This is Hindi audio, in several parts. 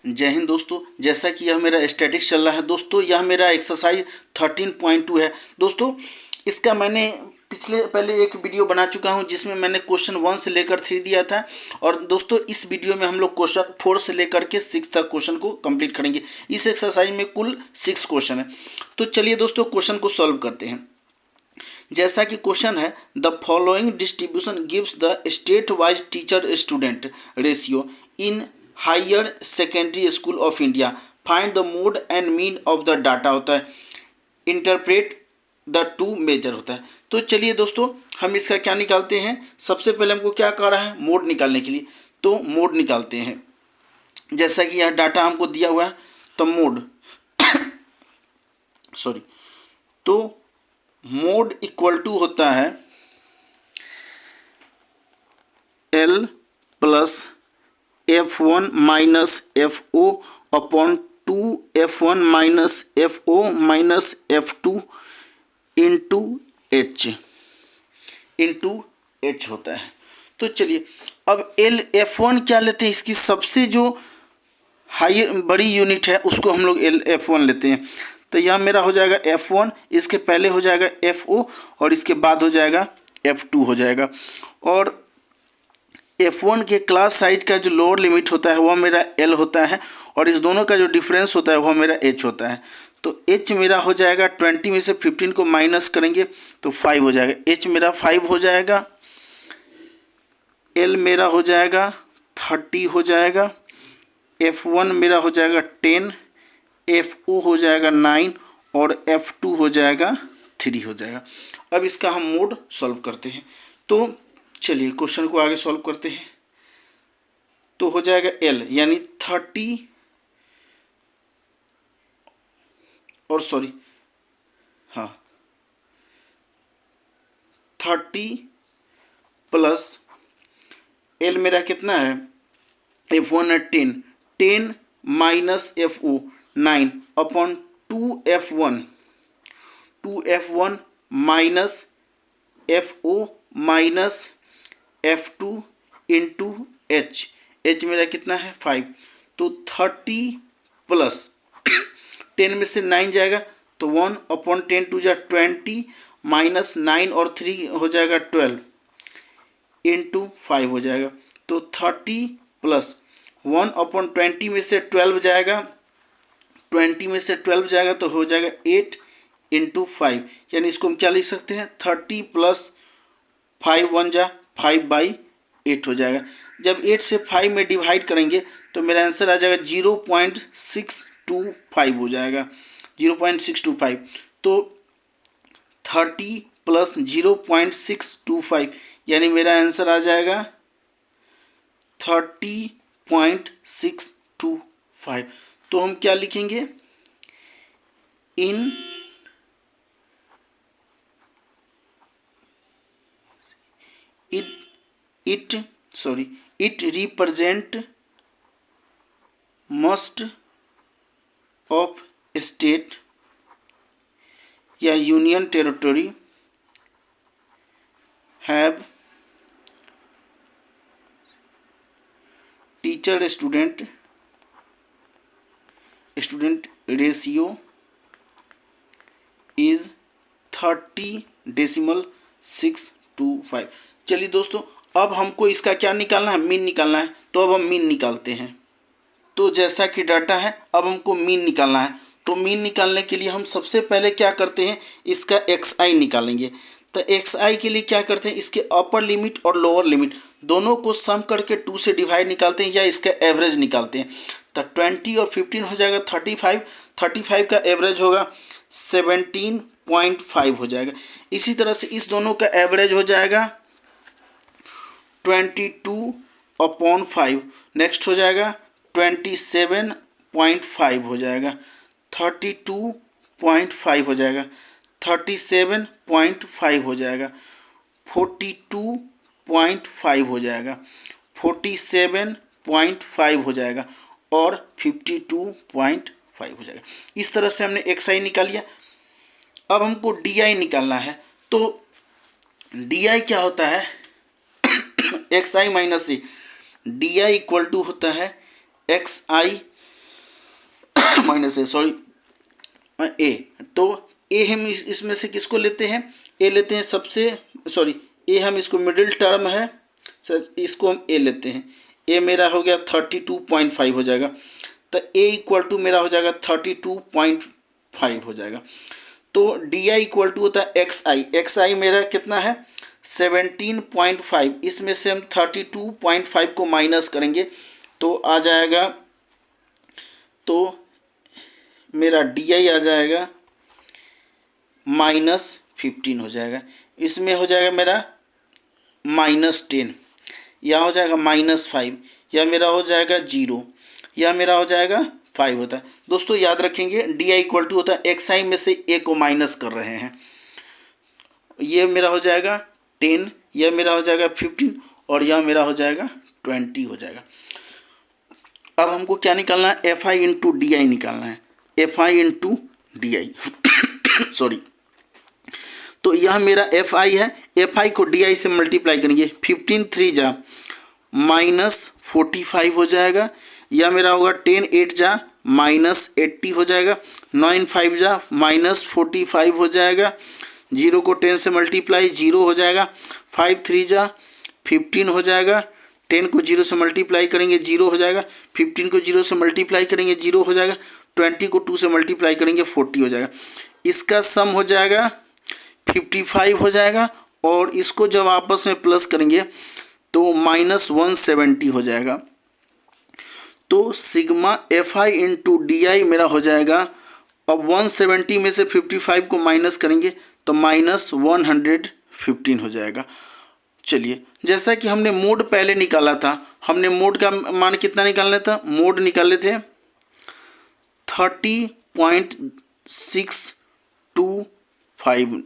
जय हिंद दोस्तों। जैसा कि यह मेरा स्टैटिक्स चल रहा है दोस्तों, यह मेरा एक्सरसाइज 13.2 है दोस्तों। इसका मैंने पहले एक वीडियो बना चुका हूं जिसमें मैंने क्वेश्चन 1 से लेकर 3 दिया था। और दोस्तों इस वीडियो में हम लोग क्वेश्चन 4 से लेकर के 6 तक क्वेश्चन को कंप्लीट करेंगे। इस एक्सरसाइज में कुल 6 क्वेश्चन है। तो चलिए दोस्तों क्वेश्चन को सॉल्व करते हैं। जैसा कि क्वेश्चन है, the following distribution gives the state wise teacher student ratio in higher secondary school of India, find the mode and mean of the data होता है, इंटरप्रेट द टू मेजर होता है। तो चलिए दोस्तों हम इसका क्या निकालते हैं। सबसे पहले हमको क्या कह रहा है, मोड निकालने के लिए। तो मोड निकालते हैं। जैसा कि यह डाटा हमको दिया हुआ है, तो मोड सॉरी तो मोड इक्वल टू होता है L plus F1 minus FO upon 2F1 minus FO minus F2 into H होता है। तो चलिए अब F1 क्या लेते हैं, इसकी सबसे जो हाई बड़ी यूनिट है उसको हम लोग F1 लेते हैं। तो यह मेरा हो जाएगा F1, इसके पहले हो जाएगा FO और इसके बाद हो जाएगा F2 हो जाएगा। और F1 के क्लास साइज का जो लोअर लिमिट होता है वह मेरा L होता है और इस दोनों का जो डिफरेंस होता है वह मेरा H होता है। तो H मेरा हो जाएगा 20 में से 15 को माइनस करेंगे तो 5 हो जाएगा। H मेरा 5 हो जाएगा, L मेरा हो जाएगा 30 हो जाएगा, F1 मेरा हो जाएगा 10, FO हो जाएगा 9 और F2 हो जाएगा 3 हो जाएगा। अब इसका हम मोड सॉल्व करते हैं। तो चलिए क्वेश्चन को आगे सॉल्व करते हैं। तो हो जाएगा L यानी 30 और 30 प्लस L मेरा कितना है, F1 है 10 minus FO 9 upon 2F1 minus FO minus F2 into H मेरा कितना है 5। तो 30 प्लस 10 में से 9 जाएगा तो 1 अपॉन 10 टू जा 20 माइनस 9 और 3 हो जाएगा 12 इंटू 5 हो जाएगा। तो 30 प्लस 1 अपॉन 20 में से 12 जाएगा, 20 में से 12 जाएगा तो हो जाएगा 8 इंटू 5, यानी इसको हम क्या लिख सकते हैं 30 प्लस 5 1 जा 5/8 हो जाएगा। जब 8 से 5 में डिवाइड करेंगे तो मेरा आंसर आ जाएगा 0.625 हो जाएगा, 0.625। तो 30 प्लस 0.625 यानी मेरा आंसर आ जाएगा 30.625। तो हम क्या लिखेंगे, it represent most of state या union territory have teacher student ratio is 30.625। चलिए दोस्तों अब हमको इसका क्या निकालना है, मीन निकालना है। तो अब हम मीन निकालते हैं। तो जैसा कि डाटा है अब हमको मीन निकालना है। तो मीन निकालने के लिए हम सबसे पहले क्या करते हैं, इसका XI निकालेंगे। तो XI के लिए क्या करते हैं, इसके अपर लिमिट और लोअर लिमिट दोनों को सम करके 2 से डिवाइड निकालते हैं या इसका एवरेज निकालते हैं। तो 20 और 15 हो जाएगा 35 का एवरेज होगा 17.5 हो जाएगा। इसी तरह से इस दोनों का एवरेज हो जाएगा 22/5, नेक्स्ट हो जाएगा 27.5 हो जाएगा, 32.5 हो जाएगा, 37.5 हो जाएगा, 42.5 हो जाएगा, 47.5 हो जाएगा और 52.5 हो जाएगा। इस तरह से हमने XI निकाल लिया। अब हमको DI निकालना है। तो DI क्या होता है, XI minus a, DI equal to होता है XI minus a, sorry a. तो ए हम इसमें से किसको लेते हैं, ए लेते हैं सबसे, सॉरी ए हम इसको मिडिल टर्म है सर, इसको हम ए लेते हैं। ए मेरा हो गया 32.5 हो जाएगा, तो ए इक्वल टू मेरा हो जाएगा 32.5 हो जाएगा। तो डी आई इक्वल टू होता है एक्स आई, एक्स आई मेरा कितना है 17.5, इसमें से हम 32.5 को माइनस करेंगे तो आ जाएगा, तो मेरा डी आई आ जाएगा -15 हो जाएगा। इसमें हो जाएगा मेरा -10, या हो जाएगा -5, या मेरा हो जाएगा 0, या मेरा हो जाएगा 5 होता है। दोस्तों याद रखेंगे डी आई इक्वल टू होता है एक्स आई में से ए को माइनस कर रहे हैं, ये मेरा हो जाएगा 10, यह मेरा हो जाएगा 15, और यह मेरा हो जाएगा 20 हो जाएगा। अब हमको क्या निकालना है, एफ आई इंटू डी आई निकालना है, F I into D I sorry. तो यह मेरा एफ आई है, एफ आई को डी आई से मल्टीप्लाई करेंगे, 15 3 जा -45 हो जाएगा, यह मेरा होगा 10 8 जा -80 हो जाएगा, 9 5 जा -45 हो जाएगा, 0 को 10 से मल्टीप्लाई 0 हो जाएगा, 5 3 जा 15 हो जाएगा, 10 को 0 से मल्टीप्लाई करेंगे 0 हो जाएगा, 15 को 0 से मल्टीप्लाई करेंगे 0 हो जाएगा, 20 को 2 से मल्टीप्लाई करेंगे 40 हो जाएगा। इसका सम हो जाएगा 55 हो जाएगा, और इसको जब आपस में प्लस करेंगे तो -170 हो जाएगा। तो sigma F I into D आई मेरा हो जाएगा, अब 170 में से 55 को माइनस करेंगे तो -115 हो जाएगा। चलिए, जैसा कि हमने मोड पहले निकाला था, हमने मोड का मान कितना निकालना था, मोड निकाले थे 30.625।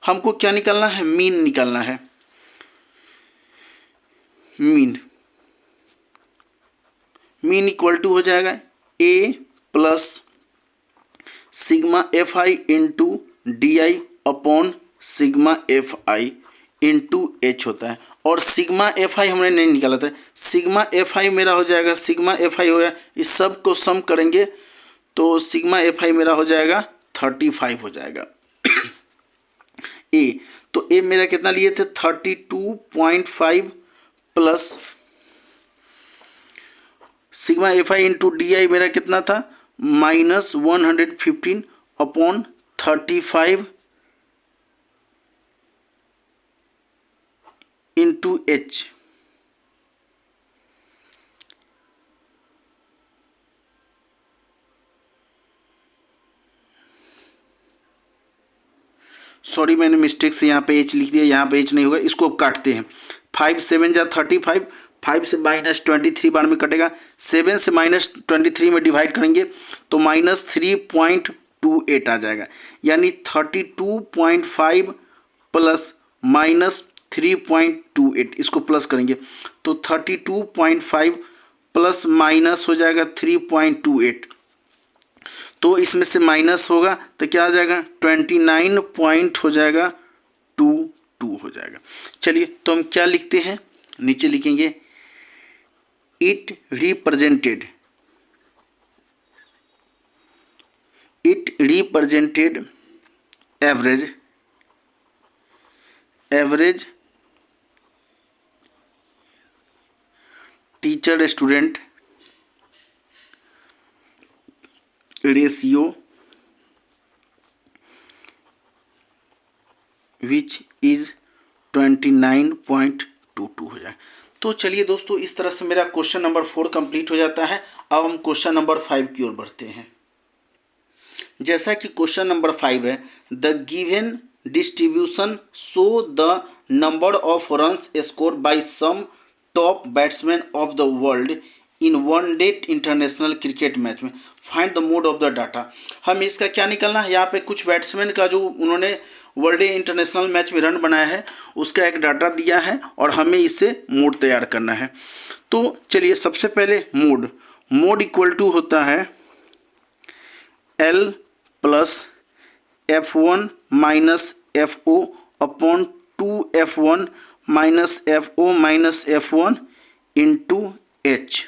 हमको क्या निकालना है, मीन निकालना है, मीन इक्वल टू हो जाएगा A plus sigma F I into D I upon sigma F I into H होता है। और सिग्मा एफ आई हमने नहीं निकाला था, सिग्मा एफ आई मेरा हो जाएगा, सिग्मा एफ आई हो गया, इस सब को सम करेंगे तो सिग्मा एफ आई मेरा हो जाएगा 35 हो जाएगा। ए, तो ए मेरा कितना लिए थे 32.5 plus sigma F I into D आई मेरा कितना था -115 अपॉन 35 इंटू एच। सॉरी मैंने मिस्टेक से यहाँ पे एच लिख दिया, यहाँ पे एच नहीं होगा, इसको अब काटते हैं। 5 7 जा 35, 5 से -23 बार में कटेगा, 7 से -23 में डिवाइड करेंगे तो -3.28 आ जाएगा, यानी 32.5 प्लस -3.28, इसको प्लस करेंगे तो 32.5 प्लस माइनस हो जाएगा 3.28, तो इसमें से माइनस होगा तो क्या आ जाएगा 29 पॉइंट हो जाएगा 22 हो जाएगा। चलिए, तो हम क्या लिखते हैं, नीचे लिखेंगे it represented average teacher student ratio which is 29.22 हो जाए। तो चलिए दोस्तों, इस तरह से मेरा क्वेश्चन नंबर 4 कंप्लीट हो जाता है। अब हम क्वेश्चन नंबर 5 की ओर बढ़ते हैं। जैसा कि क्वेश्चन नंबर 5 है, the given distribution show the number of runs score by some top batsman of the world in one day international cricket match में, find the mode of the data. हम इसका क्या निकालना है, यहाँ पे कुछ बैट्समैन का जो उन्होंने वर्ल्ड डे इंटरनेशनल मैच में रन बनाया है उसका एक डाटा दिया है और हमें इससे मोड तैयार करना है। तो चलिए, सबसे पहले मोड इक्वल टू होता है L plus F1 minus FO upon 2F1 minus FO minus F1 into H।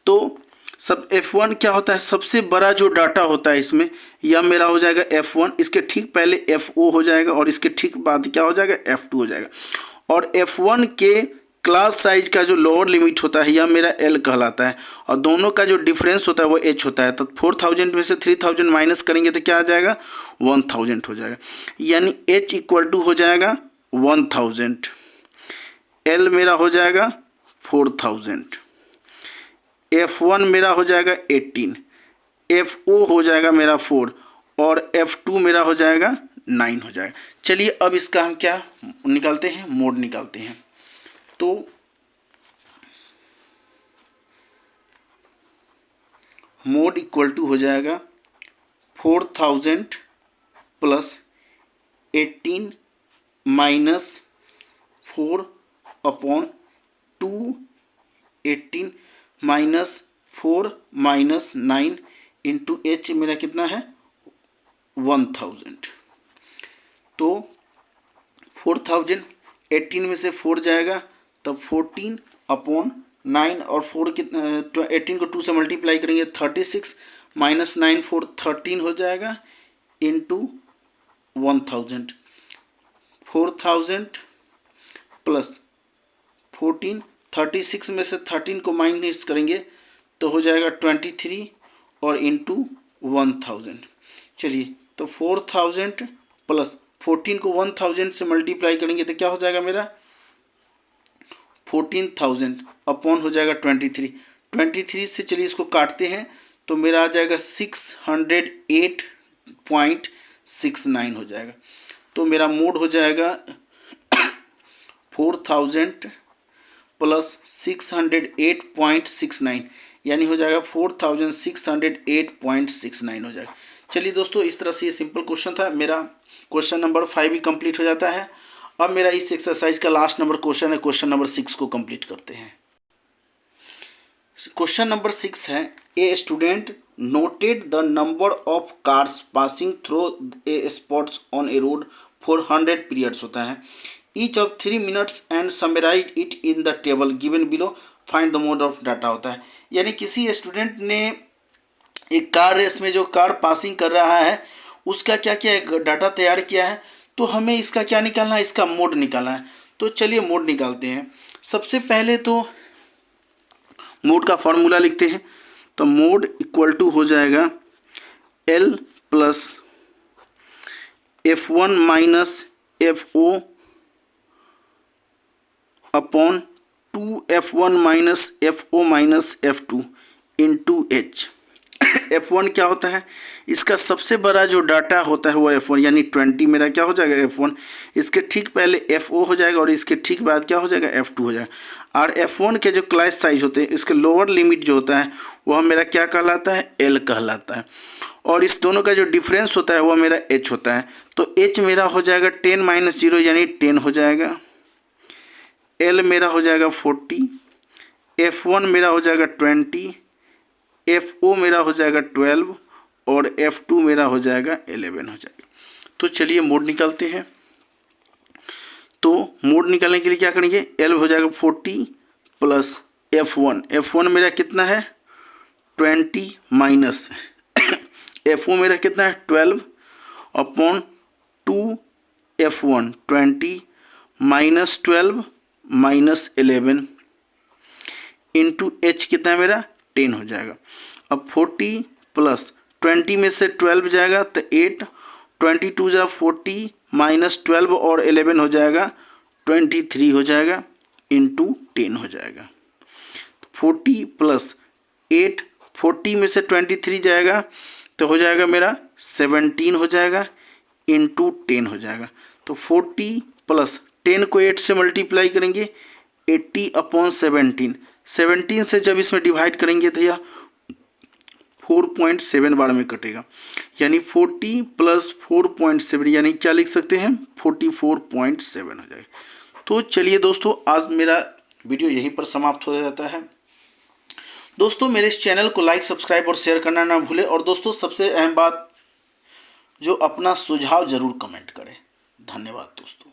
तो सब F1 क्या होता है, सबसे बड़ा जो डाटा होता है इसमें, यह मेरा हो जाएगा F1, इसके ठीक पहले FO हो जाएगा और इसके ठीक बाद क्या हो जाएगा, F2 हो जाएगा। और F1 के क्लास साइज का जो लोअर लिमिट होता है यह मेरा L कहलाता है, और दोनों का जो डिफरेंस होता है वो H होता है। तो 4000 में से 3000 माइनस करेंगे तो क्या आ जाएगा, 1000 हो जाएगा, यानी H इक्वल टू हो जाएगा 1000, L मेरा हो जाएगा 4000, F1 मेरा हो जाएगा 18, FO हो जाएगा मेरा 4 और F2 मेरा हो जाएगा 9 हो जाएगा। चलिए अब इसका हम क्या निकालते हैं, मोड निकालते हैं। तो मोड इक्वल टू हो जाएगा 4000 plus 18 minus 4 upon 2, 18 minus 4 minus 9 into H मेरा कितना है 1000। तो 4000 18 में से 4 जाएगा तब 14 अपॉन 9 और 4 कितना, 18 को 2 से मल्टीप्लाई करेंगे 36 माइनस 9 4 13 हो जाएगा इंटू 1000। 4000 प्लस 14, 36 में से 13 को माइनस करेंगे तो हो जाएगा 23 और इंटू 1000। चलिए तो 4000 प्लस 14 को 1000 से मल्टीप्लाई करेंगे तो क्या हो जाएगा मेरा 14000 अपॉन हो जाएगा 23, 23 से चलिए इसको काटते हैं तो मेरा आ जाएगा 608.69 हो जाएगा। तो मेरा मोड हो जाएगा 4000 प्लस 608.69 यानी हो जाएगा 4608.69 हो जाएगा। चलिए दोस्तों इस तरह से ये सिंपल क्वेश्चन था, मेरा क्वेश्चन नंबर 5 भी कंप्लीट हो जाता है। अब मेरा इस एक्सरसाइज का लास्ट नंबर क्वेश्चन है, क्वेश्चन नंबर 6 को कंप्लीट करते हैं। क्वेश्चन नंबर 6 है, a student noted the number of cars passing through a spots on a road for 100 periods होता है, each of 3 minutes and summarise it in the table given below, find the mode of data होता है। यानी किसी स्टूडेंट ने एक कार रेस में जो कार पासिंग कर रहा है उसका क्या क्या डाटा तैयार किया है, तो हमें इसका क्या निकालना है, इसका मोड निकालना है। तो चलिए मोड निकालते हैं। सबसे पहले तो मोड का फॉर्मूला लिखते हैं। तो मोड इक्वल टू हो जाएगा L plus F1 minus FO upon 2F1 minus FO minus F2 into H। F1 क्या होता है, इसका सबसे बड़ा जो डाटा होता है वो F1 यानी 20 मेरा क्या हो जाएगा F1, इसके ठीक पहले FO हो जाएगा और इसके ठीक बाद क्या हो जाएगा F2 हो जाएगा। और F1 के जो क्लास साइज होते हैं इसके लोअर लिमिट जो होता है वह मेरा क्या कहलाता है, L कहलाता है, और इस दोनों का जो डिफरेंस होता है वह मेरा H होता है। तो H मेरा हो जाएगा 10 माइनस 0 यानी 10 हो जाएगा, L मेरा हो जाएगा 40, F1 मेरा हो जाएगा 20, FO मेरा हो जाएगा 12 और F2 मेरा हो जाएगा 11 हो जाएगा। तो चलिए मोड निकालते हैं। तो मोड निकालने के लिए क्या करेंगे, L हो जाएगा 40 प्लस F1 मेरा कितना है 20 माइनस FO मेरा कितना है 12 upon 2F1 20 minus 12 minus 11 into H कितना है मेरा 10 हो जाएगा। अब 40 प्लस 20 में से 12 जाएगा तो 8, 22 जा 40 माइनस 12 और 11 हो जाएगा 23 हो जाएगा इंटू 10 हो जाएगा। 40 प्लस 8, 40 में से 23 जाएगा तो हो जाएगा मेरा 17 हो जाएगा इंटू 10 हो जाएगा। तो 40 प्लस 10 को 8 से मल्टीप्लाई करेंगे 80 अपॉन 17 से जब इसमें डिवाइड करेंगे तो यह 4.7 बार में कटेगा, यानी 40 प्लस 4.7 यानी क्या लिख सकते हैं 44.7 हो जाएगा। तो चलिए दोस्तों आज मेरा वीडियो यहीं पर समाप्त हो जाता है। दोस्तों मेरे इस चैनल को लाइक सब्सक्राइब और शेयर करना ना भूलें, और दोस्तों सबसे अहम बात जो अपना सुझाव ज़रूर कमेंट करें। धन्यवाद दोस्तों।